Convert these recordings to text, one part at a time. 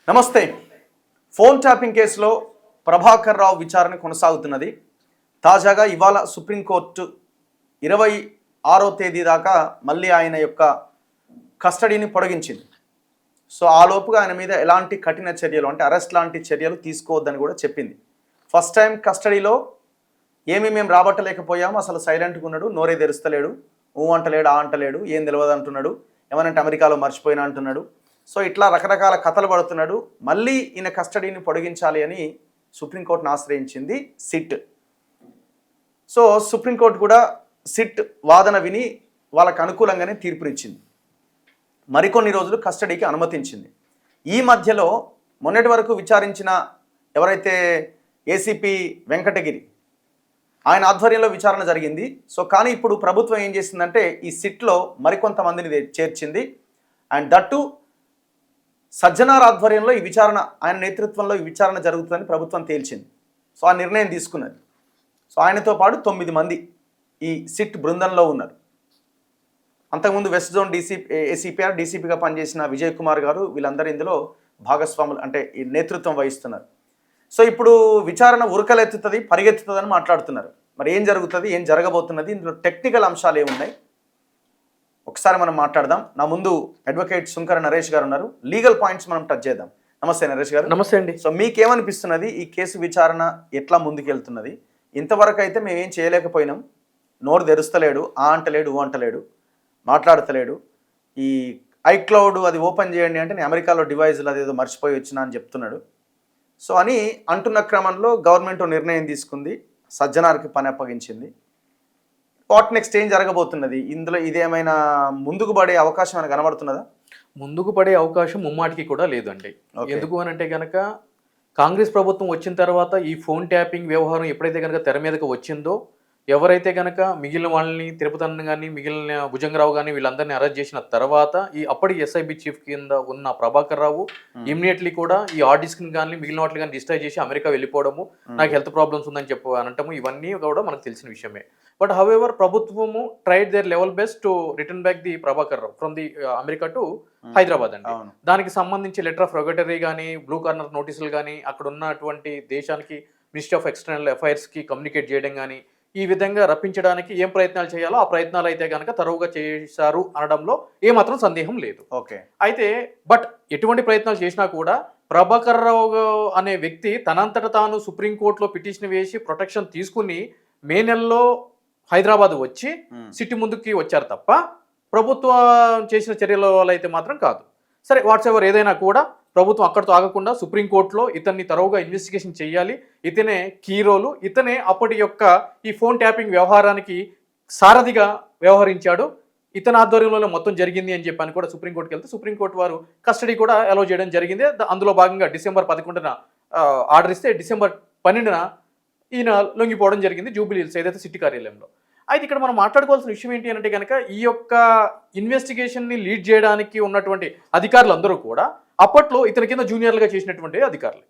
నమస్తే. Phone tapping కేసులో ప్రభాకర్ రావు విచారణ కొనసాగుతున్నది. తాజాగా ఇవాళ సుప్రీంకోర్టు 26వ తేదీ దాకా మళ్ళీ ఆయన యొక్క కస్టడీని పొడిగించింది. సో ఆ లోపుగా ఆయన మీద ఎలాంటి కఠిన చర్యలు అంటే అరెస్ట్ లాంటి చర్యలు తీసుకోవద్దని కూడా చెప్పింది. ఫస్ట్ టైం కస్టడీలో మేము రాబట్టలేకపోయాము, అసలు సైలెంట్గా ఉన్నాడు, నోరే తెరుస్తలేడు, ఊ అంటలేడు, ఆ అంటలేడు, ఏం తెలియదు అంటున్నాడు, ఏమనంటే అమెరికాలో మర్చిపోయినా అంటున్నాడు. సో ఇట్లా రకరకాల కథలు పడుతున్నాడు. మళ్ళీ ఈయన కస్టడీని పొడిగించాలి అని సుప్రీంకోర్టును ఆశ్రయించింది సిట్. సో సుప్రీంకోర్టు కూడా సిట్ వాదన విని వాళ్ళకు అనుకూలంగానే తీర్పునిచ్చింది. మరికొన్ని రోజులు కస్టడీకి అనుమతించింది. ఈ మధ్యలో మొన్నటి వరకు విచారించిన ఎవరైతే ఏసీపీ వెంకటగిరి ఆయన ఆధ్వర్యంలో విచారణ జరిగింది. సో కానీ ఇప్పుడు ప్రభుత్వం ఏం చేసిందంటే ఈ సిట్లో మరికొంతమందిని చేర్చింది. అండ్ దట్టు సజ్జనార్ ఆధ్వర్యంలో ఈ విచారణ, ఆయన నేతృత్వంలో ఈ విచారణ జరుగుతుందని ప్రభుత్వం తేల్చింది. సో ఆ నిర్ణయం తీసుకున్నది. సో ఆయనతో పాటు 9 మంది ఈ సిట్ బృందంలో ఉన్నారు. అంతకుముందు వెస్ట్ జోన్ ఏసీపీఆర్ డీసీపీగా పనిచేసిన విజయ్ కుమార్ గారు వీళ్ళందరూ ఇందులో భాగస్వాములు అంటే ఈ నేతృత్వం వహిస్తున్నారు. సో ఇప్పుడు విచారణ ఉరకలెత్తుతుంది, పరిగెత్తుతుందని మాట్లాడుతున్నారు. మరి ఏం జరుగుతుంది, ఏం జరగబోతున్నది, ఇందులో టెక్నికల్ అంశాలు ఏమున్నాయి ఒకసారి మనం మాట్లాడదాం. నా ముందు అడ్వకేట్ సుంకర నరేష్ గారు ఉన్నారు. లీగల్ పాయింట్స్ మనం టచ్ చేద్దాం. నమస్తే నరేష్ గారు. నమస్తే అండి. సో మీకేమనిపిస్తున్నది, ఈ కేసు విచారణ ఎట్లా ముందుకెళ్తున్నది? ఇంతవరకు అయితే మేమేం చేయలేకపోయినాం, నోరు తెరుస్తలేడు, ఆ అంటలేడు, ఊ అంటలేడు, మాట్లాడతలేడు, ఈ ఐక్లౌడ్ అది ఓపెన్ చేయండి అంటే నేను అమెరికాలో డివైజులు అదేదో మర్చిపోయి వచ్చినా అని చెప్తున్నాడు. సో అని అంటున్న క్రమంలో గవర్నమెంట్ నిర్ణయం తీసుకుంది, సజ్జనార్కి పని అప్పగించింది. వాట్ నెక్స్ట్ ఏం జరగబోతున్నది ఇందులో? ఇదేమైనా ముందుకు పడే అవకాశం ఏమైనా కనబడుతున్నదా? ముందుకు పడే అవకాశం ముమ్మాటికి కూడా లేదండి. ఎందుకు అని అంటే కనుక కాంగ్రెస్ ప్రభుత్వం వచ్చిన తర్వాత ఈ ఫోన్ ట్యాపింగ్ వ్యవహారం ఎప్పుడైతే కనుక తెర మీదకి వచ్చిందో, ఎవరైతే కనుక మిగిలిన వాళ్ళని తిరుపతి కానీ మిగిలిన భుజంగరావు కానీ వీళ్ళందరినీ అరెస్ట్ చేసిన తర్వాత ఈ అప్పటి ఎస్ఐబి చీఫ్ కింద ఉన్న ప్రభాకర్ రావు ఇమ్మీడియట్లీ కూడా ఈ ఆర్డిస్క్ని కానీ మిగిలిన వాటిని కానీ డిస్ట్రాయ్ చేసి అమెరికా వెళ్ళిపోవడము, నాకు హెల్త్ ప్రాబ్లమ్స్ ఉందని చెప్పి అనటము, ఇవన్నీ కూడా మనకు తెలిసిన విషయమే. బట్ హౌఎవర్ ప్రభుత్వము tried their level best to return back the Prabhakar Rao from the America to Hyderabad అండి. దానికి సంబంధించి లెటర్ ఆఫ్ రెగ్యులేటరీ కానీ బ్లూ కార్నర్ నోటీసులు కానీ అక్కడ ఉన్నటువంటి దేశానికి మినిస్ట్రీ ఆఫ్ ఎక్స్టర్నల్ అఫైర్స్కి కమ్యూనికేట్ చేయడం కానీ ఈ విధంగా రప్పించడానికి ఏం ప్రయత్నాలు చేయాలో ఆ ప్రయత్నాలు అయితే కనుక తరువుగా చేశారు అనడంలో ఏమాత్రం సందేహం లేదు. ఓకే. అయితే బట్ ఎటువంటి ప్రయత్నాలు చేసినా కూడా ప్రభాకర్ రావు అనే వ్యక్తి తనంతట తాను సుప్రీంకోర్టులో పిటిషన్ వేసి ప్రొటెక్షన్ తీసుకుని మే నెలలో హైదరాబాద్ వచ్చి సిటీ ముందుకి వచ్చారు తప్ప ప్రభుత్వం చేసిన చర్యల వల్ల అయితే మాత్రం కాదు. సరే వాట్స్ ఎవర్ ఏదైనా కూడా ప్రభుత్వం అక్కడితో ఆగకుండా సుప్రీంకోర్టులో ఇతన్ని తరువుగా ఇన్వెస్టిగేషన్ చేయాలి, ఇతనే కీ రోలు, ఇతనే అప్పటి యొక్క ఈ ఫోన్ ట్యాపింగ్ వ్యవహారానికి సారథిగా వ్యవహరించాడు, ఇతని ఆధ్వర్యంలో మొత్తం జరిగింది అని చెప్పని కూడా సుప్రీంకోర్టుకి వెళ్తే సుప్రీంకోర్టు వారు కస్టడీ కూడా అలౌ చేయడం జరిగింది. అందులో భాగంగా డిసెంబర్ 11న ఆర్డర్ ఇస్తే డిసెంబర్ 12న ఈయన లొంగిపోవడం జరిగింది జూబ్లీ హిల్స్ ఏదైతే సిటీ కార్యాలయంలో. అయితే ఇక్కడ మనం మాట్లాడుకోవాల్సిన విషయం ఏంటి అంటే కనుక ఈ యొక్క ఇన్వెస్టిగేషన్ని లీడ్ చేయడానికి ఉన్నటువంటి అధికారులు అందరూ కూడా అప్పట్లో ఇతని కింద జూనియర్లుగా చేసినటువంటి అధికారులు.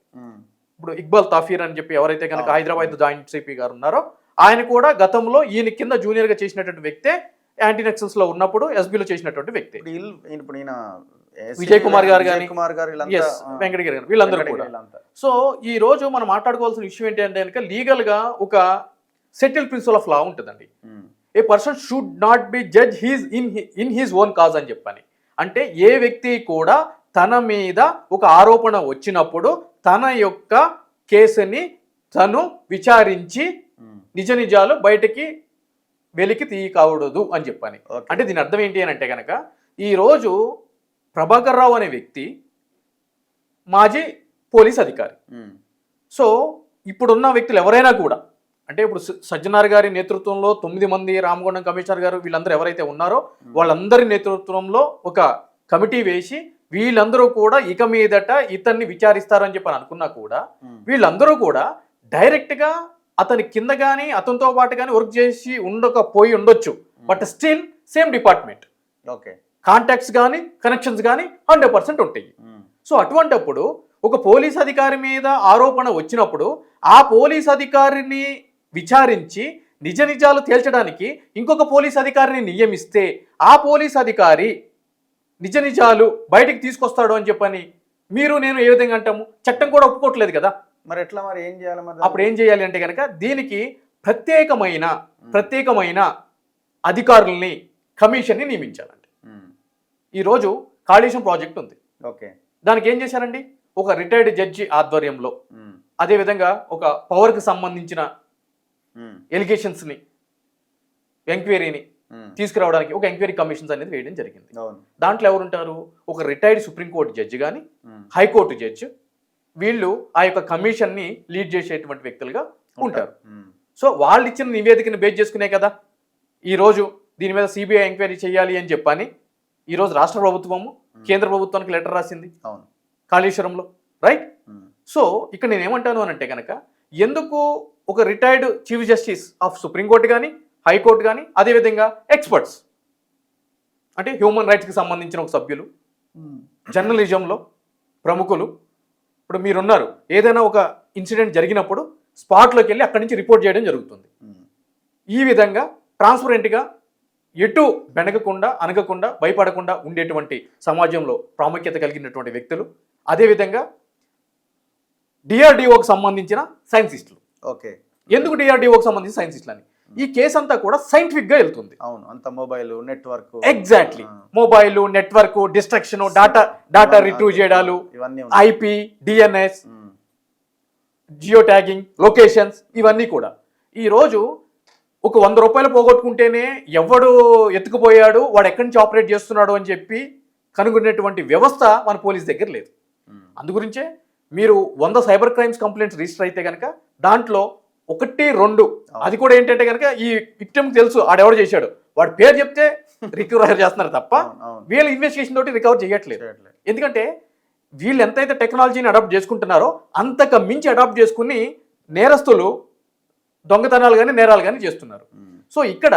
ఇప్పుడు ఇక్బాల్ తాఫీర్ అని చెప్పి ఎవరైతే కనుక హైదరాబాద్ జాయింట్ సిపి గారు ఉన్నారో ఆయన కూడా గతంలో ఈయన కింద జూనియర్గా చేసినటువంటి వ్యక్తే, యాంటీ నక్సల్స్ లో ఉన్నప్పుడు ఎస్బీలో చేసినటువంటి వ్యక్తి. విజయ్ కుమార్ గారు కానీ వెంకటగిరి గారు వీళ్ళందరూ కూడా. సో ఈ రోజు మనం మాట్లాడుకోవాల్సిన విషయం ఏంటి అంటే కనుక లీగల్ గా ఒక సెటిల్ ప్రిన్సిపల్ ఆఫ్ లా ఉంటుందండి. A person should not be judge in his own cause అని చెప్పని. అంటే ఏ వ్యక్తి కూడా తన మీద ఒక ఆరోపణ వచ్చినప్పుడు తన యొక్క కేసుని తను విచారించి నిజ నిజాలు బయటకి వెలికి తీయకూడదు అని చెప్పని. అంటే దీని అర్థం ఏంటి అని అంటే కనుక ఈరోజు ప్రభాకర్ రావు అనే వ్యక్తి మాజీ పోలీస్ అధికారి. సో ఇప్పుడున్న వ్యక్తులు ఎవరైనా కూడా అంటే ఇప్పుడు సజ్జనార్ గారి నేతృత్వంలో 9 మంది, రామగుండం కమిషనర్ గారు వీళ్ళందరూ ఎవరైతే ఉన్నారో వాళ్ళందరి నేతృత్వంలో ఒక కమిటీ వేసి వీళ్ళందరూ కూడా ఇక మీదట ఇతన్ని విచారిస్తారని చెప్పని అనుకున్నా కూడా వీళ్ళందరూ కూడా డైరెక్ట్గా అతని కింద కానీ అతనితో పాటు కానీ వర్క్ చేసి ఉండకపోయి ఉండొచ్చు. But still same department, okay, contacts కానీ కనెక్షన్స్ కానీ 100% ఉంటాయి. సో అటువంటప్పుడు ఒక పోలీస్ అధికారి మీద ఆరోపణ వచ్చినప్పుడు ఆ పోలీస్ అధికారిని విచారించి నిజ నిజాలు తేల్చడానికి ఇంకొక పోలీస్ అధికారిని నియమిస్తే ఆ పోలీస్ అధికారి నిజ నిజాలు బయటికి తీసుకొస్తాడు అని చెప్పని మీరు నేను ఏ విధంగా అంటాము? చట్టం కూడా ఒప్పుకోవట్లేదు కదా. మరి ఎట్లా, మరి ఏం చేయాలి మరి? అప్పుడు ఏం చేయాలి అంటే కనుక దీనికి ప్రత్యేకమైన అధికారుల్ని, కమిషన్ని నియమించాలండి. ఈరోజు కాళేశ్వరం ప్రాజెక్ట్ ఉంది. ఓకే. దానికి ఏం చేశారండి? ఒక రిటైర్డ్ జడ్జి ఆధ్వర్యంలో, అదేవిధంగా ఒక పవర్కి సంబంధించిన ఎలిగేషన్స్ని, ఎంక్వైరీని తీసుకురావడానికి ఒక ఎంక్వైరీ కమిషన్స్ అనేది వేయడం జరిగింది. దాంట్లో ఎవరుంటారు? ఒక రిటైర్డ్ సుప్రీంకోర్టు జడ్జి కానీ, హైకోర్టు జడ్జి, వీళ్ళు ఆ యొక్క కమిషన్ని లీడ్ చేసేటువంటి వ్యక్తులుగా ఉంటారు. సో వాళ్ళు ఇచ్చిన నివేదికను బేస్ చేసుకునే కదా ఈరోజు దీని మీద సిబిఐ ఎంక్వైరీ చేయాలి అని చెప్పని ఈరోజు రాష్ట్ర ప్రభుత్వము కేంద్ర ప్రభుత్వానికి లెటర్ రాసింది కాళేశ్వరంలో, రైట్? సో ఇక్కడ నేను ఏమంటాను అని అంటే కనుక, ఎందుకు ఒక retired chief justice of supreme court కానీ, హైకోర్టు కానీ, అదేవిధంగా ఎక్స్పర్ట్స్ అంటే హ్యూమన్ రైట్స్కి సంబంధించిన ఒక సభ్యులు, జర్నలిజంలో ప్రముఖులు, ఇప్పుడు మీరున్నారు, ఏదైనా ఒక ఇన్సిడెంట్ జరిగినప్పుడు స్పాట్లోకి వెళ్ళి అక్కడి నుంచి రిపోర్ట్ చేయడం జరుగుతుంది. ఈ విధంగా ట్రాన్స్పరెంట్గా ఎటు బెనగకుండా, అనగకుండా, భయపడకుండా ఉండేటువంటి సమాజంలో ప్రాముఖ్యత కలిగినటువంటి వ్యక్తులు, అదేవిధంగా డిఆర్డిఓకి సంబంధించిన సైన్సిస్టులు. ఓకే. ఎందుకు డిఆర్డిఓకి సంబంధించిన సైన్సిస్టులు అని? ఈ కేసు అంతా కూడా సైంటిఫిక్గా వెళ్తుంది. అవును, అంత mobile network, exactly mobile network, destruction, data retrieve చేయడాలు, IP, DNS, geo tagging, locations, ఇవన్నీ కూడా ఈరోజు ఒక 100 రూపాయలు పోగొట్టుకుంటేనే ఎవడు ఎత్తుకుపోయాడు, వాడు ఎక్కడి నుంచి ఆపరేట్ చేస్తున్నాడు అని చెప్పి కనుగొనేటువంటి వ్యవస్థ మన పోలీస్ దగ్గర లేదు. అందుగురించే మీరు 100 సైబర్ క్రైమ్స్ కంప్లైంట్స్ రిజిస్టర్ అయితే కనుక దాంట్లో 1-2 అది కూడా ఏంటంటే కనుక ఈ విక్టిమ్కి తెలుసు ఆడెవడు చేశాడు, వాడి పేరు చెప్తే రికవర్ చేస్తున్నారు తప్ప వీళ్ళ ఇన్వెస్టిగేషన్ తోటి రికవర్ చేయట్లేదు. ఎందుకంటే వీళ్ళు ఎంతైతే టెక్నాలజీని అడాప్ట్ చేసుకుంటున్నారో అంతకు మించి అడాప్ట్ చేసుకుని నేరస్తులు దొంగతనాలు కానీ, నేరాలు కానీ చేస్తున్నారు. సో ఇక్కడ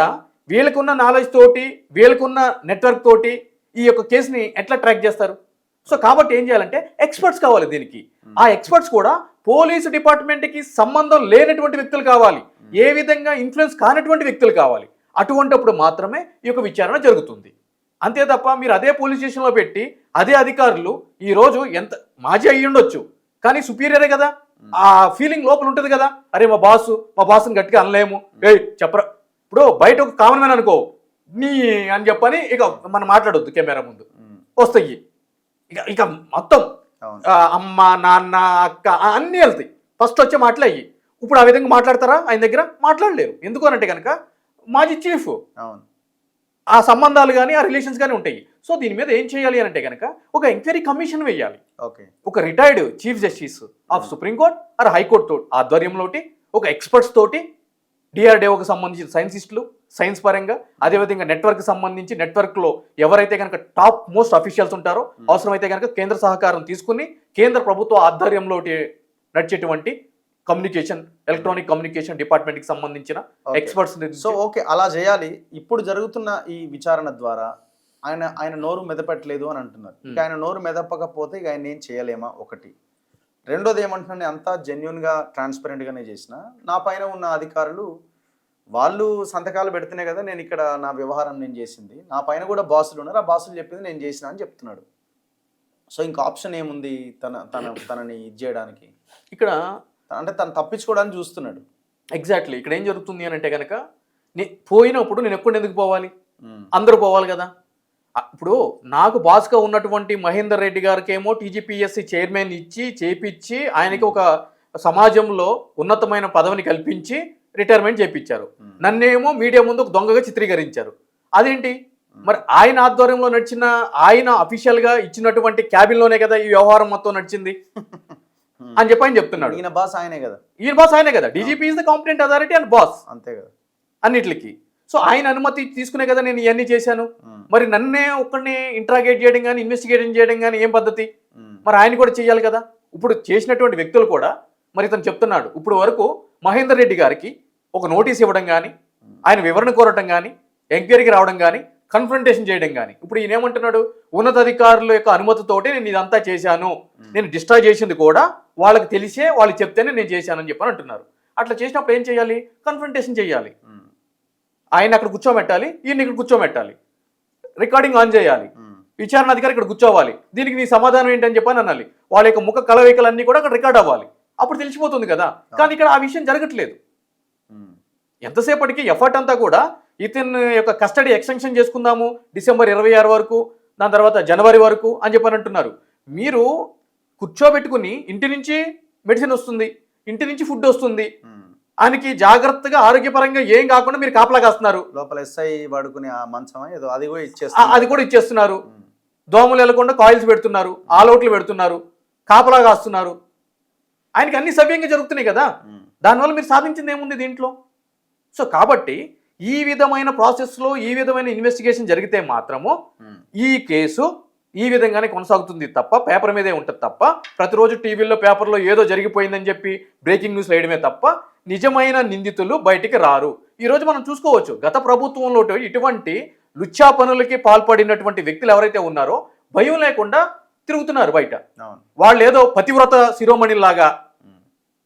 వీళ్ళకున్న నాలెడ్జ్ తోటి, వీళ్ళకున్న నెట్వర్క్ తోటి ఈ యొక్క కేసుని ఎట్లా ట్రాక్ చేస్తారు? సో కాబట్టి ఏం చేయాలంటే ఎక్స్పర్ట్స్ కావాలి దీనికి. ఆ ఎక్స్పర్ట్స్ కూడా పోలీసు డిపార్ట్మెంట్కి సంబంధం లేనటువంటి వ్యక్తులు కావాలి, ఏ విధంగా ఇన్ఫ్లుయెన్స్ కానటువంటి వ్యక్తులు కావాలి. అటువంటిప్పుడు మాత్రమే ఈ యొక్క విచారణ జరుగుతుంది. అంతే తప్ప మీరు అదే పోలీస్ స్టేషన్లో పెట్టి అదే అధికారులు ఈరోజు ఎంత మాజీ అయ్యి ఉండొచ్చు కానీ సుపీరియరే కదా, ఆ ఫీలింగ్ లోపల ఉంటుంది కదా, అరే మా బాస్ని గట్టిగా అనలేము, చెప్పరా. ఇప్పుడు బయట ఒక కామన్ మ్యాన్ అనుకో నీ అని చెప్పని ఇక మనం మాట్లాడొద్దు, కెమెరా ముందు వస్తాయి ఇక మొత్తం అమ్మ, నాన్న, అక్క అన్నీ వెళ్తాయి, ఫస్ట్ వచ్చే మాటలు అయ్యి. ఇప్పుడు ఆ విధంగా మాట్లాడతారా? ఆయన దగ్గర మాట్లాడలేరు. ఎందుకు అనంటే కనుక మాజీ చీఫ్, ఆ సంబంధాలు కానీ, ఆ రిలేషన్స్ కానీ ఉంటాయి. సో దీని మీద ఏం చేయాలి అని అంటే కనుక ఒక ఎంక్వైరీ కమిషన్ వేయాలి. ఒక retired chief justice of supreme court or high court ఆధ్వర్యంలో ఒక ఎక్స్పర్ట్స్ తోటి, డిఆర్డిఓకి సంబంధించిన సైన్సిస్టులు సైన్స్ పరంగా, అదేవిధంగా నెట్వర్క్ సంబంధించి నెట్వర్క్లో ఎవరైతే కనుక టాప్ మోస్ట్ అఫీషియల్స్ ఉంటారో, అవసరమైతే కనుక కేంద్ర సహకారం తీసుకుని కేంద్ర ప్రభుత్వ ఆధ్వర్యంలో నడిచేటువంటి కమ్యూనికేషన్, ఎలక్ట్రానిక్ కమ్యూనికేషన్ డిపార్ట్మెంట్కి సంబంధించిన ఎక్స్పర్ట్స్. సో ఓకే, అలా చేయాలి. ఇప్పుడు జరుగుతున్న ఈ విచారణ ద్వారా ఆయన నోరు మెదపట్లేదు అని అంటున్నారు. ఇంకా ఆయన నోరు మెదపకపోతే ఇక ఆయన ఏం చేయలేమా? ఒకటి. రెండోది ఏమంటున్నాను, అంతా జెన్యున్గా ట్రాన్స్పరెంట్గానే చేసిన, నా పైన ఉన్న అధికారులు వాళ్ళు సంతకాలు పెడితేనే కదా నేను ఇక్కడ నా వ్యవహారం నేను చేసింది, నా పైన కూడా బాసులు ఉన్నారు, ఆ బాసులు చెప్పింది నేను చేసిన అని చెప్తున్నాడు. సో ఇంకా ఆప్షన్ ఏముంది తనని ఇది చేయడానికి? ఇక్కడ అంటే తను తప్పించుకోవడానికి చూస్తున్నాడు. ఎగ్జాక్ట్లీ. ఇక్కడ ఏం జరుగుతుంది అని అంటే కనుక పోయినప్పుడు నేను ఎందుకు పోవాలి? అందరూ పోవాలి కదా. ఇప్పుడు నాకు బాస్గా ఉన్నటువంటి మహేందర్ రెడ్డి గారికి ఏమో టీజీపీఎస్సీ చైర్మన్ ఇచ్చి చేపించి ఆయనకి ఒక సమాజంలో ఉన్నతమైన పదవిని కల్పించి రిటైర్మెంట్ చేయించారు. నన్నేమో మీడియా ముందు ఒక దొంగగా చిత్రీకరించారు. అదేంటి మరి? ఆయన ఆధ్వర్యంలో నడిచిన, ఆయన అఫీషియల్గా ఇచ్చినటువంటి క్యాబిన్లోనే కదా ఈ వ్యవహారం మొత్తం నడిచింది అని చెప్పి ఆయన చెప్తున్నాడు. ఈయన బాస్ ఆయనే కదా, ఈయన బాస్ ఆయనే కదా. DGP is the competent authority and boss, అంతే కదా అన్నిటికి. సో ఆయన అనుమతి తీసుకునే కదా నేను ఇవన్నీ చేశాను. మరి నన్నే ఒక్కడిని ఇంట్రాగేట్ చేయడం కానీ, ఇన్వెస్టిగేషన్ చేయడం కానీ ఏం పద్ధతి? మరి ఆయన కూడా చేయాలి కదా. ఇప్పుడు చేసినటువంటి వ్యక్తులు కూడా మరి ఇతను చెప్తున్నాడు, ఇప్పుడు వరకు మహేందర్ రెడ్డి గారికి ఒక నోటీస్ ఇవ్వడం కానీ, ఆయన వివరణ కోరటం కానీ, ఎంక్వైరీకి రావడం కానీ, కన్ఫ్రంటేషన్ చేయడం కానీ. ఇప్పుడు ఈయన ఏమంటున్నాడు, ఉన్నతాధికారుల యొక్క అనుమతితోటి నేను ఇదంతా చేశాను, నేను డిస్ట్రాయ్ చేసింది కూడా వాళ్ళకి తెలిసే, వాళ్ళు చెప్తేనే నేను చేశానని చెప్పని అంటున్నారు. అట్లా చేసినప్పుడు ఏం చేయాలి? కన్ఫ్రంటేషన్ చేయాలి. ఆయన అక్కడ కూర్చోబెట్టాలి, ఈయన ఇక్కడ కూర్చోబెట్టాలి, రికార్డింగ్ ఆన్ చేయాలి. విచారణ అధికారి ఇక్కడ కూర్చోవాలి, దీనికి నీ సమాధానం ఏంటని చెప్పని అనాలి, వాళ్ళ యొక్క ముఖ కలయికలన్నీ కూడా అక్కడ రికార్డ్ అవ్వాలి, అప్పుడు తెలిసిపోతుంది కదా. కానీ ఇక్కడ ఆ విషయం జరగట్లేదు. ఎంతసేపటికి ఎఫర్ట్ అంతా కూడా ఇతని యొక్క కస్టడీ ఎక్స్టెన్షన్ చేసుకుందాము డిసెంబర్ 26 వరకు, దాని తర్వాత జనవరి వరకు అని చెప్పని అంటున్నారు. మీరు కూర్చోబెట్టుకుని ఇంటి నుంచి మెడిసిన్ వస్తుంది, ఇంటి నుంచి ఫుడ్ వస్తుంది, ఆయనకి జాగ్రత్తగా ఆరోగ్యపరంగా ఏం కాకుండా మీరు కాపలా కాస్తున్నారు. లోపల ఎస్ఐ వాడుకునే ఆ మంచం ఏదో అది కూడా ఇచ్చేస్తున్నారు. దోమలు వెళ్లకుండా కాయిల్స్ పెడుతున్నారు, ఆల్అవుట్లు పెడుతున్నారు, కాపలా కాస్తున్నారు. ఆయనకి అన్ని సవ్యంగా జరుగుతున్నాయి కదా. దానివల్ల మీరు సాధించింది ఏముంది దీంట్లో? సో కాబట్టి ఈ విధమైన ప్రాసెస్లో ఈ విధమైన ఇన్వెస్టిగేషన్ జరిగితే మాత్రము ఈ కేసు ఈ విధంగానే కొనసాగుతుంది తప్ప పేపర్ మీదే ఉంటుంది తప్ప, ప్రతిరోజు టీవీల్లో పేపర్లో ఏదో జరిగిపోయిందని చెప్పి బ్రేకింగ్ న్యూస్ వేయడమే తప్ప నిజమైన నిందితులు బయటికి రారు. ఈరోజు మనం చూసుకోవచ్చు, గత ప్రభుత్వంలో ఇటువంటి లుచ్చా పనులకి పాల్పడినటువంటి వ్యక్తులు ఎవరైతే ఉన్నారో భయం లేకుండా తిరుగుతున్నారు బయట. వాళ్ళు ఏదో పతివ్రత శిరోమణిలాగా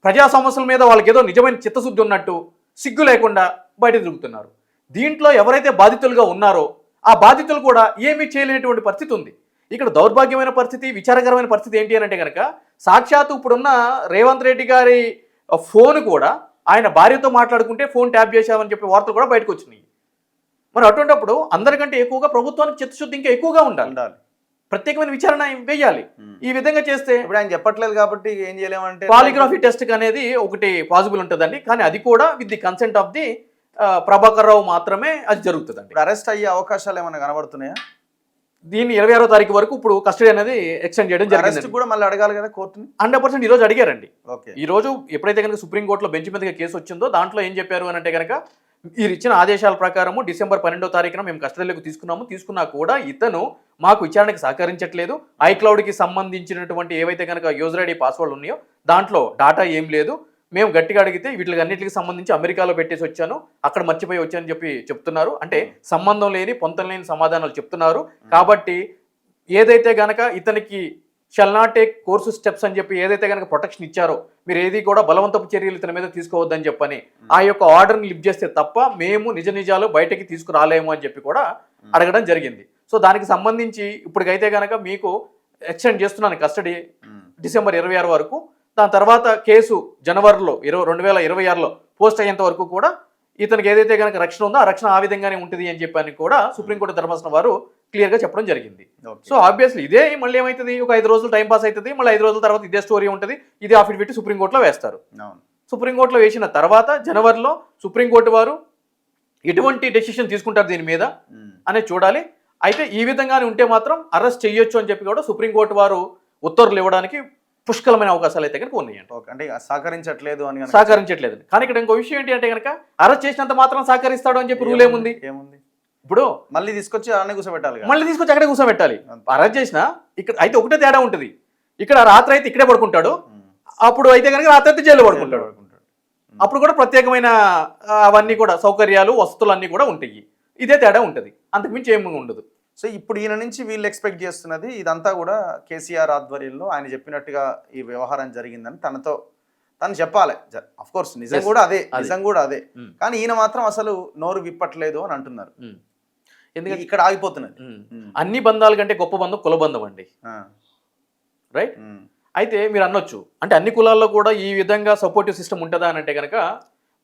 ప్రజా సమస్యల మీద వాళ్ళకి ఏదో నిజమైన చిత్తశుద్ధి ఉన్నట్టు సిగ్గు లేకుండా బయట తిరుగుతున్నారు. దీంట్లో ఎవరైతే బాధితులుగా ఉన్నారో ఆ బాధితులు కూడా ఏమీ చేయలేనటువంటి పరిస్థితి ఉంది. ఇక్కడ దౌర్భాగ్యమైన పరిస్థితి, విచారకరమైన పరిస్థితి ఏంటి అని అంటే కనుక, సాక్షాత్తు ఇప్పుడున్న రేవంత్ రెడ్డి గారి ఫోన్ కూడా ఆయన భార్యతో మాట్లాడుకుంటే ఫోన్ ట్యాప్ చేశామని చెప్పి వార్తలు కూడా బయటకు వచ్చినాయి. మరి అటువంటిప్పుడు అందరికంటే ఎక్కువగా ప్రభుత్వానికి చిత్తశుద్ధి ఇంకా ఎక్కువగా ఉండాలి, ప్రత్యేకమైన విచారణ వేయాలి. ఈ విధంగా చేస్తే ఇప్పుడు ఆయన చెప్పట్లేదు కాబట్టి ఏం చేయలేమంటే పాలిగ్రఫీ టెస్ట్ అనేది ఒకటి పాసిబుల్ ఉంటుందండి, కానీ అది కూడా with the consent of the Prabhakar Rao మాత్రమే అది జరుగుతుందండి. అరెస్ట్ అయ్యే అవకాశాలు ఏమైనా కనబడుతున్నాయా? దీన్ని 26వ తారీఖు వరకు ఇప్పుడు కస్టడీ అనేది ఎక్స్టెండ్ చేయడం జరిగింది. కూడా మళ్ళీ అడగాలి కదా కోర్టుని. 100% ఈ రోజు అడిగారండి. ఈ రోజు ఎప్పుడైతే కనుక సుప్రీంకోర్టులో బెంచ్ మీదగా కేసు వచ్చిందో దాంట్లో ఏం చెప్పారు అని అంటే కనుక, మీరు ఇచ్చిన ఆదేశాల ప్రకారము డిసెంబర్ 12వ తారీఖున మేము కస్టడీలోకి తీసుకున్నా కూడా ఇతను మాకు విచారణకి సహకరించట్లేదు. ఐక్లౌడ్కి సంబంధించినటువంటి ఏవైతే కనుక యూజర్ ఐడి పాస్వర్డ్ ఉన్నాయో దాంట్లో డాటా ఏం లేదు, మేము గట్టిగా అడిగితే వీటికి అన్నిటికి సంబంధించి అమెరికాలో పెట్టేసి వచ్చాను, అక్కడ మర్చిపోయి వచ్చానని చెప్పి చెప్తున్నారు. అంటే సంబంధం లేని పొంతం లేని సమాధానాలు చెప్తున్నారు. కాబట్టి ఏదైతే గనక ఇతనికి shall not take course steps అని చెప్పి ఏదైతే కనుక ప్రొటెక్షన్ ఇచ్చారో, మీరు ఏది కూడా బలవంతపు చర్యలు ఇతని మీద తీసుకోవద్దని చెప్పని ఆ యొక్క ఆర్డర్ని లిఫ్ట్ చేస్తే తప్ప మేము నిజాలు బయటకి తీసుకురాలేము అని చెప్పి కూడా అడగడం జరిగింది. సో దానికి సంబంధించి ఇప్పటికైతే కనుక మీకు ఎక్స్టెండ్ చేస్తున్నాను కస్టడీ డిసెంబర్ 26 వరకు. దాని తర్వాత కేసు జనవరిలో 2026లో పోస్ట్ అయ్యేంత వరకు కూడా ఇతనికి ఏదైతే కనుక రక్షణ ఉందో ఆ రక్షణ ఆ విధంగానే ఉంటుంది అని చెప్పని కూడా సుప్రీంకోర్టు ధర్మాసనం వారు క్లియర్గా చెప్పడం జరిగింది. సో ఆబ్వియస్లీ ఇదే మళ్ళీ ఏమవుతుంది, ఒక 5 రోజులు టైం పాస్ అవుతుంది, మళ్ళీ 5 రోజుల తర్వాత ఇదే స్టోరీ ఉంటుంది, ఇదే అఫిడవిట్ సుప్రీంకోర్టులో వేస్తారు. సుప్రీంకోర్టులో వేసిన తర్వాత జనవరిలో సుప్రీంకోర్టు వారు ఎటువంటి డెసిషన్ తీసుకుంటారు దీని మీద అనేది చూడాలి. అయితే ఈ విధంగానే ఉంటే మాత్రం అరెస్ట్ చేయొచ్చు అని చెప్పి కూడా సుప్రీంకోర్టు వారు ఉత్తర్వులు ఇవ్వడానికి పుష్కలమైన అవకాశాలు అయితే కనుక ఉన్నాయండి. అంటే సహకరించట్లేదు కానీ ఇక్కడ ఇంకో విషయం ఏంటి అంటే కనుక, అరెస్ట్ చేసినంత మాత్రం సహకరిస్తాడు అని చెప్పి రూల్ ఏముంది? ఇప్పుడు మళ్ళీ తీసుకొచ్చి అక్కడే కూర్చోబెట్టాలి. అరెస్ట్ చేసిన ఇక్కడ అయితే ఒకటే తేడా ఉంటుంది, ఇక్కడ రాత్రి అయితే ఇక్కడే పడుకుంటాడు, అప్పుడు అయితే కనుక రాత్రి అయితే జైల్లో పడుకుంటాడు. అప్పుడు కూడా ప్రత్యేకమైన అవన్నీ కూడా సౌకర్యాలు వసతులు అన్నీ కూడా ఉంటాయి. ఇదే తేడా ఉంటుంది, అంతకుమించి ఏమి ఉండదు. సో ఇప్పుడు ఈయన నుంచి వీళ్ళు ఎక్స్పెక్ట్ చేస్తున్నది ఇదంతా కూడా కేసీఆర్ ఆధ్వర్యంలో ఆయన చెప్పినట్టుగా ఈ వ్యవహారం జరిగిందని తను చెప్పాలి. అఫ్ కోర్స్ నిజం కూడా అదే, కానీ ఈయన మాత్రం అసలు నోరు విప్పట్లేదు అని అంటున్నారు. ఎందుకంటే ఇక్కడ ఆగిపోతున్నది. అన్ని బంధాల కంటే గొప్ప బంధం కులబంధం అండి, రైట్? అయితే మీరు అనొచ్చు, అంటే అన్ని కులాల్లో కూడా ఈ విధంగా సపోర్టివ్ సిస్టమ్ ఉంటుందా అని అంటే కనుక,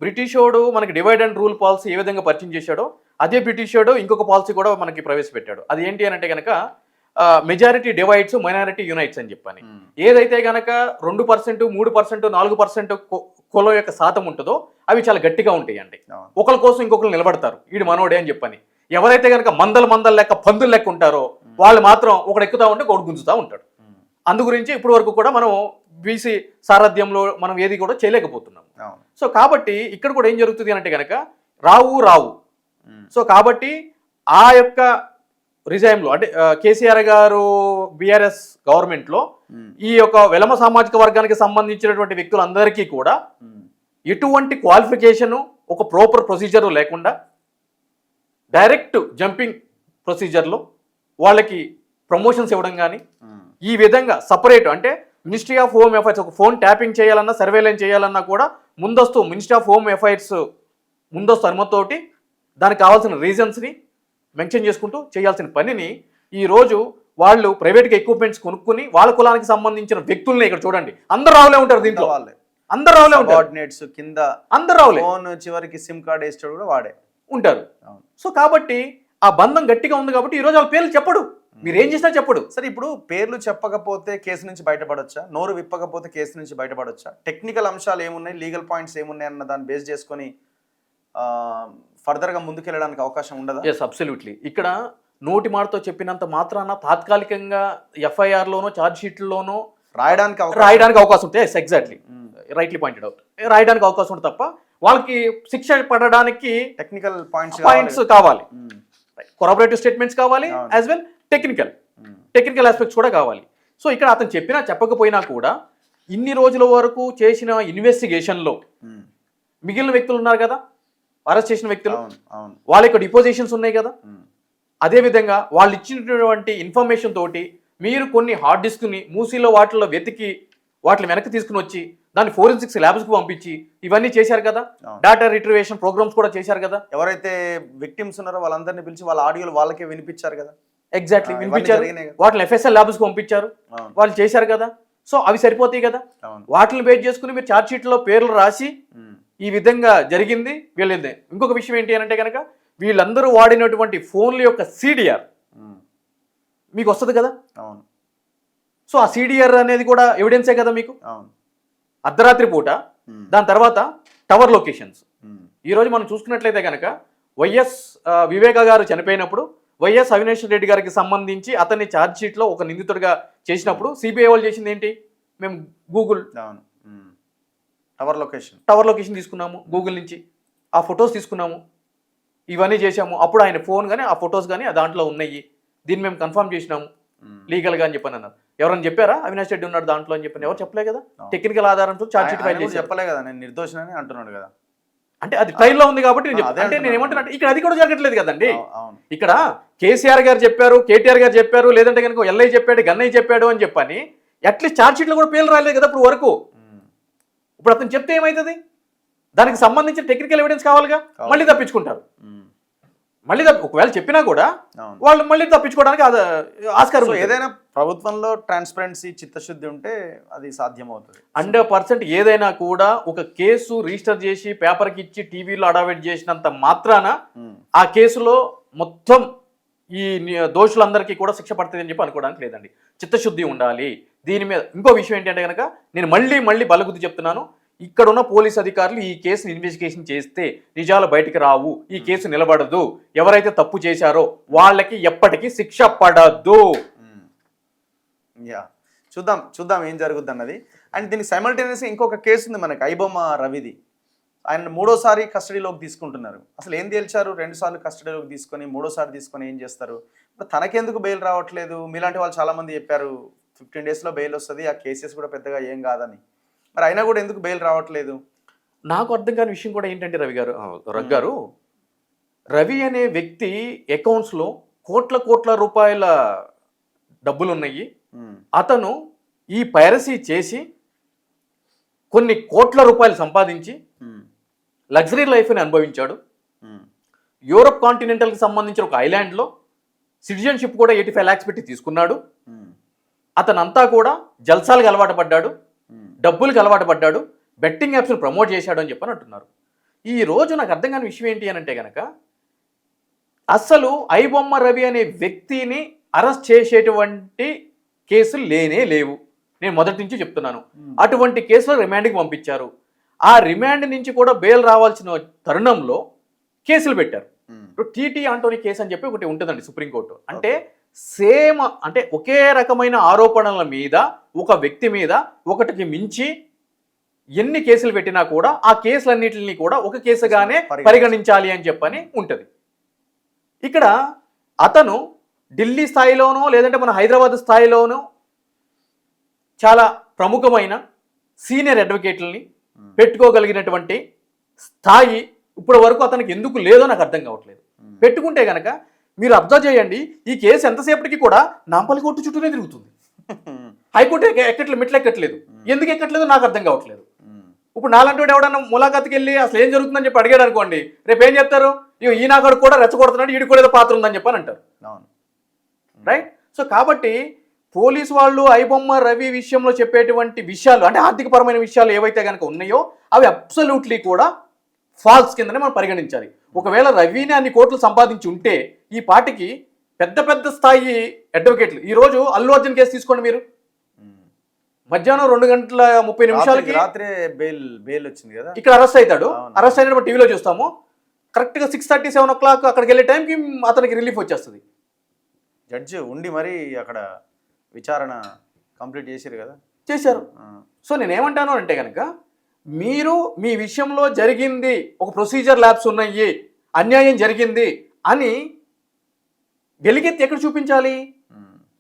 బ్రిటిషోడు మనకి డివైడ్ అండ్ రూల్ పాలసీ ఏ విధంగా పరిచయం చేశాడో అదే బ్రిటిషోడు ఇంకొక పాలసీ కూడా మనకి ప్రవేశపెట్టాడు. అది ఏంటి అని అంటే కనుక మెజారిటీ డివైడ్స్ మైనారిటీ యునైట్స్ అని చెప్పని. ఏదైతే కనుక 2%, 3%, 4% కులం యొక్క శాతం ఉంటుందో అవి చాలా గట్టిగా ఉంటాయి అండి. ఒకరి కోసం ఇంకొకరు నిలబడతారు, వీడు మనోడే అని చెప్పని. ఎవరైతే కనుక మందల లెక్క పందులు లెక్క ఉంటారో వాళ్ళు మాత్రం ఒకడు ఎక్కుతా ఉంటే ఒకడు గుంజుతా ఉంటాడు. అందు గురించి ఇప్పటి వరకు కూడా మనం బీసీ సారథ్యంలో మనం ఏది కూడా చేయలేకపోతున్నాం. సో కాబట్టి ఇక్కడ కూడా ఏం జరుగుతుంది అంటే కనుక రావు. సో కాబట్టి ఆ యొక్క రిజైమ్లో అంటే కేసీఆర్ గారు బీఆర్ఎస్ గవర్నమెంట్లో ఈ యొక్క వెలమ సామాజిక వర్గానికి సంబంధించినటువంటి వ్యక్తులందరికీ కూడా ఎటువంటి క్వాలిఫికేషను ఒక ప్రాపర్ ప్రొసీజర్ లేకుండా డైరెక్ట్ జంపింగ్ ప్రొసీజర్లో వాళ్ళకి ప్రమోషన్స్ ఇవ్వడం కానీ, ఈ విధంగా సపరేట్ అంటే మినిస్ట్రీ ఆఫ్ హోమ్ అఫైర్స్ ఒక ఫోన్ ట్యాపింగ్ చేయాలన్నా సర్వేలెన్స్ చేయాలన్నా కూడా ముందస్తు మినిస్ట్రీ ఆఫ్ హోమ్ అఫైర్స్ ముందస్తు అనుమతితోటి దానికి కావాల్సిన రీజన్స్ని మెన్షన్ చేసుకుంటూ చేయాల్సిన పనిని ఈ రోజు వాళ్ళు ప్రైవేట్గా ఎక్విప్మెంట్స్ కొనుక్కుని వాళ్ళ కులానికి సంబంధించిన వ్యక్తుల్ని ఇక్కడ చూడండి, అందరు రావులే ఉంటారు దీంట్లో, వాళ్ళే అందరు రావులే ఉంటారు, కోఆర్డినేట్స్ కింద అందరు రావులే, ఫోన్ చివరికి సిమ్ కార్డ్ వేస్తాడు కూడా వాడే ఉంటారు. సో కాబట్టి ఆ బంధం గట్టిగా ఉంది కాబట్టి ఈ రోజు వాళ్ళ పేర్లు చెప్పడు, మీరు ఏం చేసినా చెప్పడు. సరే, ఇప్పుడు పేర్లు చెప్పకపోతే కేసు నుంచి బయటపడొచ్చా? నోరు విప్పకపోతే కేసు నుంచి బయటపడొచ్చా? టెక్నికల్ అంశాలు ఏమున్నాయి, లీగల్ పాయింట్స్ ఏమున్నాయి అన్న దాన్ని బేస్ చేసుకొని ఫర్దర్ గా ముందుకెళ్ళడానికి అవకాశం ఉండదా? Yes, absolutely. ఇక్కడ నోటి మాటతో చెప్పినంత మాత్రాన తాత్కాలికంగా ఎఫ్ఐఆర్ లోనో ఛార్జ్ షీట్లోనో రాయడానికి అవకాశం ఉంటుంది. Yes, exactly, rightly pointed out, రాయడానికి అవకాశం ఉంటుంది తప్ప వాళ్ళకి శిక్ష పడడానికి టెక్నికల్ పాయింట్స్ కావాలి, కొరాబరేటివ్ స్టేట్మెంట్స్ కావాలి, యాజ్ వెల్ టెక్నికల్ ఆస్పెక్ట్స్ కూడా కావాలి. సో ఇక్కడ అతను చెప్పినా చెప్పకపోయినా కూడా ఇన్ని రోజుల వరకు చేసిన ఇన్వెస్టిగేషన్లో మిగిలిన వ్యక్తులు ఉన్నారు కదా, అరెస్ట్ చేసిన వ్యక్తులు, వాళ్ళ యొక్క డిపోజిషన్స్ ఉన్నాయి కదా, అదేవిధంగా వాళ్ళు ఇచ్చినటువంటి ఇన్ఫర్మేషన్ తోటి మీరు కొన్ని హార్డ్ డిస్క్ని మూసీలో వాటిల్లో వెతికి వాటిని వెనక్కి తీసుకుని వచ్చి దాన్ని ఫోరెన్సిక్స్ ల్యాబ్స్కి పంపించి ఇవన్నీ చేశారు కదా, డేటా రిట్రివేషన్ ప్రోగ్రామ్స్ కూడా చేశారు కదా. ఎవరైతే విక్టిమ్స్ ఉన్నారో వాళ్ళందరినీ పిలిచి వాళ్ళ ఆడియోలు వాళ్ళకే వినిపించారు కదా. ఎగ్జాక్ట్లీ, వినిపించారు, వాటిని FSL ల్యాబ్స్కి పంపించారు, వాళ్ళు చేశారు కదా. సో అవి సరిపోతాయి కదా, వాటిని బేస్ చేసుకుని మీరు ఛార్జ్ షీట్లో పేర్లు రాసి ఈ విధంగా జరిగింది వీళ్ళది. ఇంకొక విషయం ఏంటి అని అంటే కనుక వీళ్ళందరూ వాడినటువంటి ఫోన్ల యొక్క CDR మీకు వస్తుంది కదా. సో ఆ CDR అనేది కూడా ఎవిడెన్సే కదా మీకు. అర్ధరాత్రి పూట, దాని తర్వాత టవర్ లొకేషన్స్. ఈరోజు మనం చూసుకున్నట్లయితే కనుక వైఎస్ వివేక గారు చనిపోయినప్పుడు వైఎస్ అవినాష్ రెడ్డి గారికి సంబంధించి అతన్ని ఛార్జ్ షీట్లో ఒక నిందితుడిగా చేసినప్పుడు సిబిఐ వాళ్ళు చేసింది ఏంటి, మేము గూగుల్ టవర్ లొకేషన్ తీసుకున్నాము, గూగుల్ నుంచి ఆ ఫొటోస్ తీసుకున్నాము, ఇవన్నీ చేసాము. అప్పుడు ఆయన ఫోన్ కానీ ఆ ఫొటోస్ కానీ దాంట్లో ఉన్నాయి, దీన్ని మేము కన్ఫర్మ్ చేసినాము లీగల్గా అని చెప్పని అన్నారు. ఎవరైనా చెప్పారా అవినాష్ రెడ్డి ఉన్నాడు దాంట్లో అని చెప్పని? ఎవరు చెప్పలే కదా. టెక్నికల్ ఆధారంతో ఛార్జ్ షీట్ ఫైల్ చేసి చెప్పలే కదా, నేను నిర్దోషినని అంటున్నాడు కదా. అంటే అది ట్రైల్లో ఉంది కాబట్టి నేను ఏమంటున్నా, ఇక్కడ అది కూడా జరగట్లేదు కదండి. ఇక్కడ కేసీఆర్ గారు చెప్పారు, కేటీఆర్ గారు చెప్పారు, లేదంటే కనుక ఎల్ఐ చెప్పాడు, గన్నయ్య చెప్పాడు అని చెప్పని అట్లీస్ట్ ఛార్జ్ షీట్లో కూడా పేర్లు రాలేదు కదా ఇప్పుడు వరకు. ఇప్పుడు అతను చెప్తే ఏమవుతుంది, దానికి సంబంధించిన టెక్నికల్ ఎవిడెన్స్ కావాలిగా, మళ్ళీ తప్పించుకుంటారు. మళ్ళీ ఒకవేళ చెప్పినా కూడా వాళ్ళు మళ్ళీ తప్పించుకోవడానికి ఆస్కారం. ఏదైనా ప్రభుత్వంలో ట్రాన్స్పరెన్సీ, చిత్తశుద్ధి ఉంటే అది సాధ్యమవుతుంది. 100% ఏదైనా కూడా ఒక కేసు రిజిస్టర్ చేసి పేపర్కి ఇచ్చి టీవీలో అడావేట్ చేసినంత మాత్రాన ఆ కేసులో మొత్తం ఈ దోషులందరికీ కూడా శిక్ష పడుతుంది అని చెప్పి అనుకోవడానికి లేదండి. చిత్తశుద్ధి ఉండాలి దీని మీద. ఇంకో విషయం ఏంటంటే కనుక నేను మళ్ళీ బలగుద్ది చెప్తున్నాను, ఇక్కడ ఉన్న పోలీస్ అధికారులు ఈ కేసుని ఇన్వెస్టిగేషన్ చేస్తే నిజాలు బయటికి రావు, ఈ కేసు నిలబడదు, ఎవరైతే తప్పు చేశారో వాళ్ళకి ఎప్పటికీ శిక్ష పడద్దు. చూద్దాం ఏం జరుగుద్ది అన్నది. అండ్ దీనికి సైమల్టేనియస్గా ఇంకొక కేసు ఉంది మనకి, ఐబొమ్మ రవిది. ఆయన 3వ కస్టడీలోకి తీసుకుంటున్నారు. అసలు ఏం తేల్చారు? 2 సార్లు కస్టడీలోకి తీసుకొని 3వసారి తీసుకొని ఏం చేస్తారు? తనకెందుకు బెయిల్ రావట్లేదు? మీలాంటి వాళ్ళు చాలామంది చెప్పారు 15 డేస్లో బెయిల్ వస్తుంది, ఆ కేసెస్ కూడా పెద్దగా ఏం కాదని. మరి అయినా కూడా ఎందుకు బెయిల్ రావట్లేదు? నాకు అర్థం కాని విషయం కూడా ఏంటంటే రగ్గారు, రవి అనే వ్యక్తి అకౌంట్స్లో కోట్ల రూపాయల డబ్బులు ఉన్నాయి. అతను ఈ పైరసీ చేసి కొన్ని కోట్ల రూపాయలు సంపాదించి లగ్జరీ లైఫ్ని అనుభవించాడు. యూరప్ కాంటినెంటల్కి సంబంధించిన ఒక ఐలాండ్లో సిటిజన్షిప్ కూడా 85 lakhs పెట్టి తీసుకున్నాడు. అతనంతా కూడా జల్సాలకు అలవాటు పడ్డాడు, డబ్బులకు అలవాటు పడ్డాడు, బెట్టింగ్ యాప్స్ని ప్రమోట్ చేశాడు అని చెప్పని అంటున్నారు. ఈ రోజు నాకు అర్థం కాని విషయం ఏంటి అని అంటే కనుక అసలు ఐబొమ్మ రవి అనే వ్యక్తిని అరెస్ట్ చేసేటువంటి కేసులు లేవు. నేను మొదటి నుంచి చెప్తున్నాను. అటువంటి కేసులో రిమాండ్కి పంపించారు. ఆ రిమాండ్ నుంచి కూడా బెయిల్ రావాల్సిన తరుణంలో కేసులు పెట్టారు. టీటీ ఆంటోనీ కేసు అని చెప్పి ఒకటి ఉంటుందండి సుప్రీంకోర్టు. అంటే సేమ్, అంటే ఒకే రకమైన ఆరోపణల మీద ఒక వ్యక్తి మీద ఒకటికి మించి ఎన్ని కేసులు పెట్టినా కూడా ఆ కేసులన్నింటినీ కూడా ఒక కేసుగానే పరిగణించాలి అని చెప్పని ఉంటుంది. ఇక్కడ అతను ఢిల్లీ స్థాయిలోనో లేదంటే మన హైదరాబాద్ స్థాయిలోనో చాలా ప్రముఖమైన సీనియర్ అడ్వకేట్లని పెట్టుకోగలిగినటువంటి స్థాయి ఇప్పటి వరకు అతనికి ఎందుకు లేదో నాకు అర్థం కావట్లేదు. పెట్టుకుంటే కనుక మీరు అబ్జర్వ్ చేయండి, ఈ కేసు ఎంతసేపటికి కూడా నాంపల్లి కోర్టు చుట్టూనే తిరుగుతుంది. హైకోర్టు ఎక్కట్లేదు, మెట్లు ఎక్కట్లేదు. ఎందుకు ఎక్కట్లేదు నాకు అర్థం కావట్లేదు. ఇప్పుడు నాలంటి వాడు ఎవడన్నా ములాఖాత్కి వెళ్ళి అసలు ఏం జరుగుతుందని చెప్పి అడిగాడు అనుకోండి, రేపు ఏం చెప్తారు? ఈనాగడు కూడా రెచ్చగొడుతున్నాడు, ఈడు కూడా ఏదో పాత్ర ఉందని చెప్పని అంటారు. రైట్. సో కాబట్టి పోలీసు వాళ్ళు ఐబొమ్మ రవి విషయంలో చెప్పేటువంటి విషయాలు అంటే ఆర్థికపరమైన విషయాలు ఏవైతే కనుక ఉన్నాయో అవి అబ్సల్యూట్లీ కూడా ఫాల్స్ కిందనే మనం పరిగణించాలి. ఒకవేళ రవిని అన్ని కోట్లు సంపాదించి ఉంటే ఈ పార్టీకి పెద్ద పెద్ద స్థాయి అడ్వకేట్లు, ఈ రోజు అల్లు అర్జున్ కేసు తీసుకోండి మీరు, మధ్యాహ్నం 2:30 రాత్రే బెయిల్ వచ్చింది కదా, ఇక్కడ అరెస్ట్ అవుతాడు. అరెస్ట్ అయినప్పుడు టీవీలో చూస్తాము, కరెక్ట్గా 6:30, 7 o'clock అక్కడికి వెళ్ళే టైంకి అతనికి రిలీఫ్ వచ్చేస్తుంది. జడ్జి ఉండి మరి అక్కడ విచారణ కంప్లీట్ చేశారు కదా, చేశారు. సో నేనేమంటాను అంటే కనుక మీరు మీ విషయంలో జరిగింది ఒక ప్రొసీజర్ ల్యాబ్స్ ఉన్నాయి, అన్యాయం జరిగింది అని వెలిగెత్తి ఎక్కడ చూపించాలి?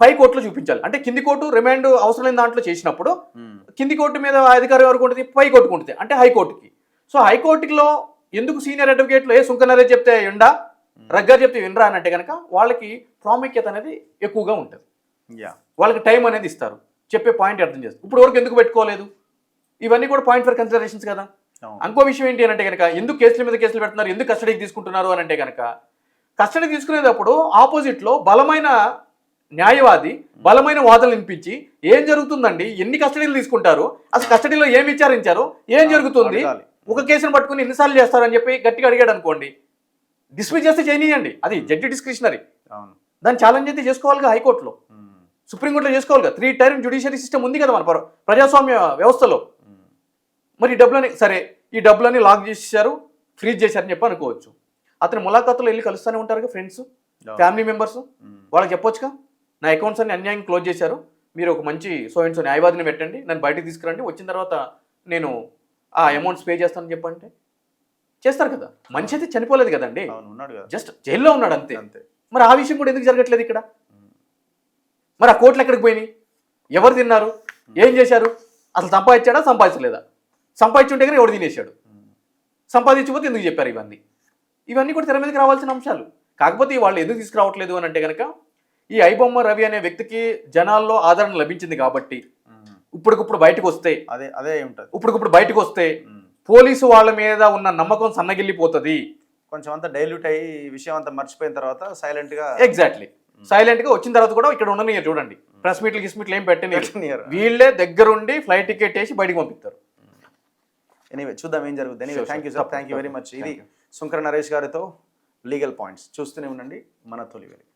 పై కోర్టులో చూపించాలి. అంటే కింది కోర్టు రిమాండ్ అవసరం లేని దాంట్లో చేసినప్పుడు కింది కోర్టు మీద అధికారం ఎవరికి ఉంటుంది? పై కోర్టుకు ఉంటుంది, అంటే హైకోర్టుకి. సో హైకోర్టులో ఎందుకు సీనియర్ అడ్వకేట్లు సుంకనరే చెప్తే వినడా, రగ్గారు చెప్తే వినరా అని అంటే కనుక వాళ్ళకి ప్రాముఖ్యత అనేది ఎక్కువగా ఉంటుంది. వాళ్ళకి టైం అనేది ఇస్తారు, చెప్పే పాయింట్ అర్థం చేస్తారు. ఇప్పుడు వరకు ఎందుకు పెట్టుకోలేదు? ఇవన్నీ కూడా పాయింట్ ఫర్ కన్సిడరేషన్స్ కదా. ఇంకో విషయం ఏంటి అని అంటే కనుక ఎందుకు కేసుల మీద కేసులు పెడుతున్నారు, ఎందుకు కస్టడీకి తీసుకుంటున్నారు అని అంటే కనుక కస్టడీ తీసుకునేటప్పుడు ఆపోజిట్లో బలమైన న్యాయవాది బలమైన వాదనలు వినిపించి ఏం జరుగుతుందండి, ఎన్ని కస్టడీలు తీసుకుంటారు, అసలు కస్టడీలో ఏం విచారించారు, ఏం జరుగుతుంది, ఒక కేసును పట్టుకుని ఎన్నిసార్లు చేస్తారని చెప్పి గట్టిగా అడిగాడు అనుకోండి, డిస్మిస్ చేస్తే చేయనీయండి, అది జడ్జి డిస్క్రిషనరీ. దాన్ని ఛాలెంజ్ అయితే చేసుకోవాలిగా హైకోర్టులో, సుప్రీంకోర్టులో చేసుకోవాలిగా. 3 tier జ్యుడిషియరీ సిస్టమ్ ఉంది కదా మన ప్రజాస్వామ్య వ్యవస్థలో. మరి ఈ డబ్బులని సరే ఈ డబ్బులని లాక్ చేసేసారు, ఫ్రీజ్ చేశారని చెప్పి అనుకోవచ్చు. అతను ములాఖాతులో వెళ్ళి కలుస్తూనే ఉంటారుగా ఫ్రెండ్స్, ఫ్యామిలీ మెంబర్స్, వాళ్ళకి చెప్పొచ్చుగా నా అకౌంట్స్ అన్ని అన్యాయం క్లోజ్ చేశారు, మీరు ఒక మంచి సో అండ్ సో న్యాయవాదిని పెట్టండి, నన్ను బయటకు తీసుకురండి, వచ్చిన తర్వాత నేను ఆ అమౌంట్స్ పే చేస్తానని చెప్పంటే చేస్తారు కదా. మనిషి అయితే చనిపోలేదు కదండి, జస్ట్ జైల్లో ఉన్నాడు అంతే. మరి ఆ విషయం కూడా ఎందుకు జరగట్లేదు ఇక్కడ? మరి ఆ కోట్లు ఎక్కడికి పోయినాయి, ఎవరు తిన్నారు, ఏం చేశారు, అసలు సంపాదించాడా సంపాదించలేదా, సంపాదించుంటే కానీ ఎవడు తినేశాడు, సంపాదించకపోతే ఎందుకు చెప్పారు, ఇవన్నీ కూడా తెర మీదకి రావాల్సిన అంశాలు. కాకపోతే వాళ్ళు ఎందుకు తీసుకురావట్లేదు అని అంటే కనుక ఈ ఐబొమ్మ రవి అనే వ్యక్తికి జనాల్లో ఆదరణ లభించింది కాబట్టి ఇప్పటికిప్పుడు బయటకు వస్తే అదే ఉంటుంది. ఇప్పటికిప్పుడు బయటకు వస్తే పోలీసు వాళ్ళ మీద ఉన్న నమ్మకం సన్నగిల్లిపోతుంది, కొంచెం అంతా డైల్యూట్ అయ్యి విషయం అంతా మర్చిపోయిన తర్వాత సైలెంట్గా సైలెంట్గా వచ్చిన తర్వాత కూడా ఇక్కడ ఉండని చూడండి, ప్రెస్ మీట్లు ఏం పెట్టని, వీళ్ళే దగ్గరుండి ఫ్లైట్ టికెట్ వేసి బయటకు పంపిస్తారు. ఎనీవే చూద్దాం ఏం జరుగుతుంది. Anyway thank you sir, thank you very much. ఇది సుంకర నరేష్ గారితో లీగల్ పాయింట్స్ చూస్తూనే ఉండండి మన తొలి వెలుగు.